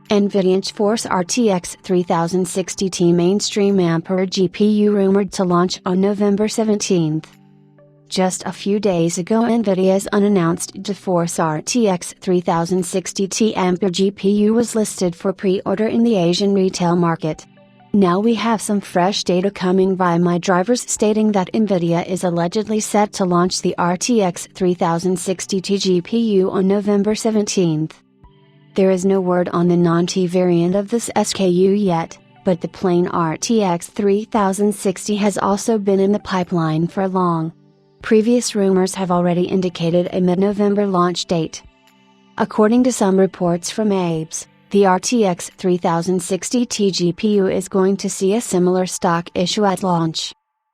NVIDIA GeForce RTX 3060T mainstream Ampere GPU rumored to launch on November 17. Just a few days ago, NVIDIA's unannounced GeForce RTX 3060T Ampere GPU was listed for pre-order in the Asian retail market. Now we have some fresh data coming via my drivers stating that NVIDIA is allegedly set to launch the RTX 3060T GPU on November 17. There is no word on the non-T variant of this SKU yet, but the plain RTX 3060 has also been in the pipeline for long. Previous rumors have already indicated a mid-November launch date. According to some reports from ABS, the RTX 3060T GPU is going to see a similar stock issue at launch.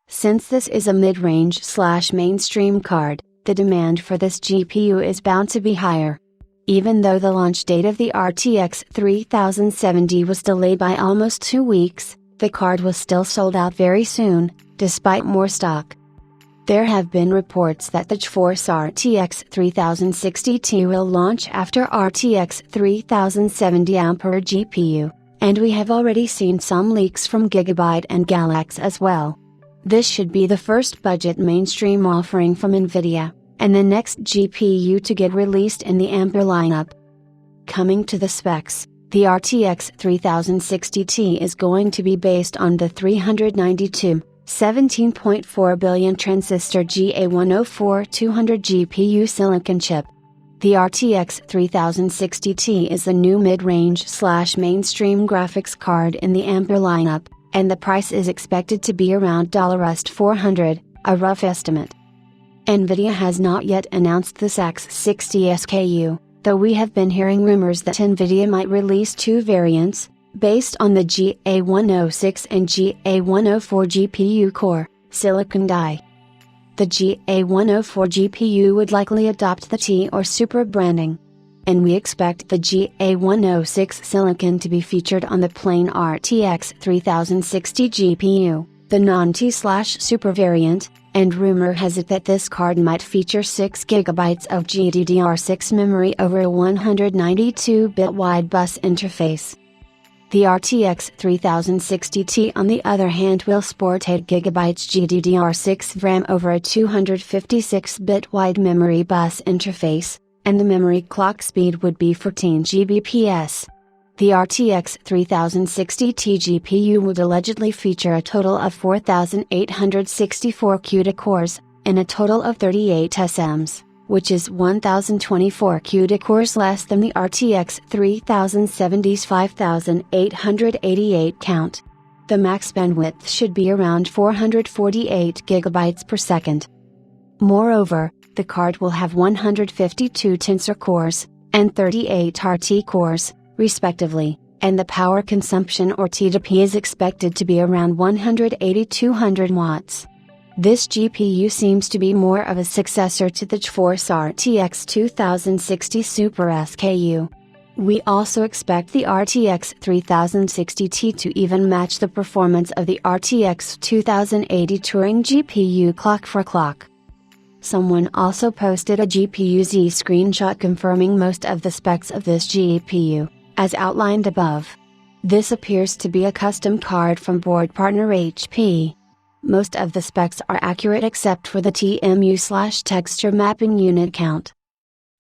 Since this is a mid-range/mainstream card, the demand for this GPU is bound to be higher. Even though the launch date of the RTX 3070 was delayed by almost 2 weeks, the card was still sold out very soon, despite more stock. There have been reports that the GeForce RTX 3060T will launch after RTX 3070 Ampere GPU, and we have already seen some leaks from Gigabyte and Galaxy as well. This should be the first budget mainstream offering from NVIDIA, and the next GPU to get released in the Ampere lineup. Coming to the specs, the RTX 3060T is going to be based on the 392, 17.4 billion transistor GA104-200 GPU silicon chip. The RTX 3060T is a new mid-range/mainstream graphics card in the Ampere lineup, and the price is expected to be around $400, a rough estimate. NVIDIA has not yet announced this X60 SKU, though we have been hearing rumors that NVIDIA might release two variants, based on the GA106 and GA104 GPU core, silicon die. The GA104 GPU would likely adopt the T or Super branding. And we expect the GA106 silicon to be featured on the plain RTX 3060 GPU, the non-T/Super variant, and rumor has it that this card might feature 6GB of GDDR6 memory over a 192-bit wide bus interface. The RTX 3060T on the other hand will sport 8GB GDDR6 RAM over a 256-bit wide memory bus interface, and the memory clock speed would be 14 Gbps. The RTX 3060T GPU would allegedly feature a total of 4,864 CUDA cores, and a total of 38 SMs, which is 1,024 CUDA cores less than the RTX 3070's 5,888 count. The max bandwidth should be around 448 GB per second. Moreover, the card will have 152 Tensor cores, and 38 RT cores, respectively, and the power consumption or TDP is expected to be around 180-200 watts. This GPU seems to be more of a successor to the GeForce RTX 2060 Super SKU. We also expect the RTX 3060T to even match the performance of the RTX 2080 Turing GPU clock for clock. Someone also posted a GPU-Z screenshot confirming most of the specs of this GPU, as outlined above. This appears to be a custom card from board partner HP. Most of the specs are accurate except for the TMU/texture mapping unit count.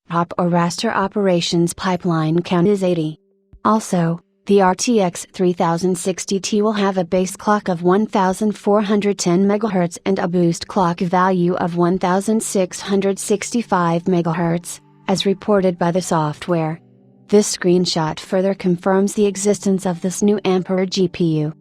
POP or raster operations pipeline count is 80. Also, the RTX 3060T will have a base clock of 1410 MHz and a boost clock value of 1665 MHz, as reported by the software. This screenshot further confirms the existence of this new Ampere GPU.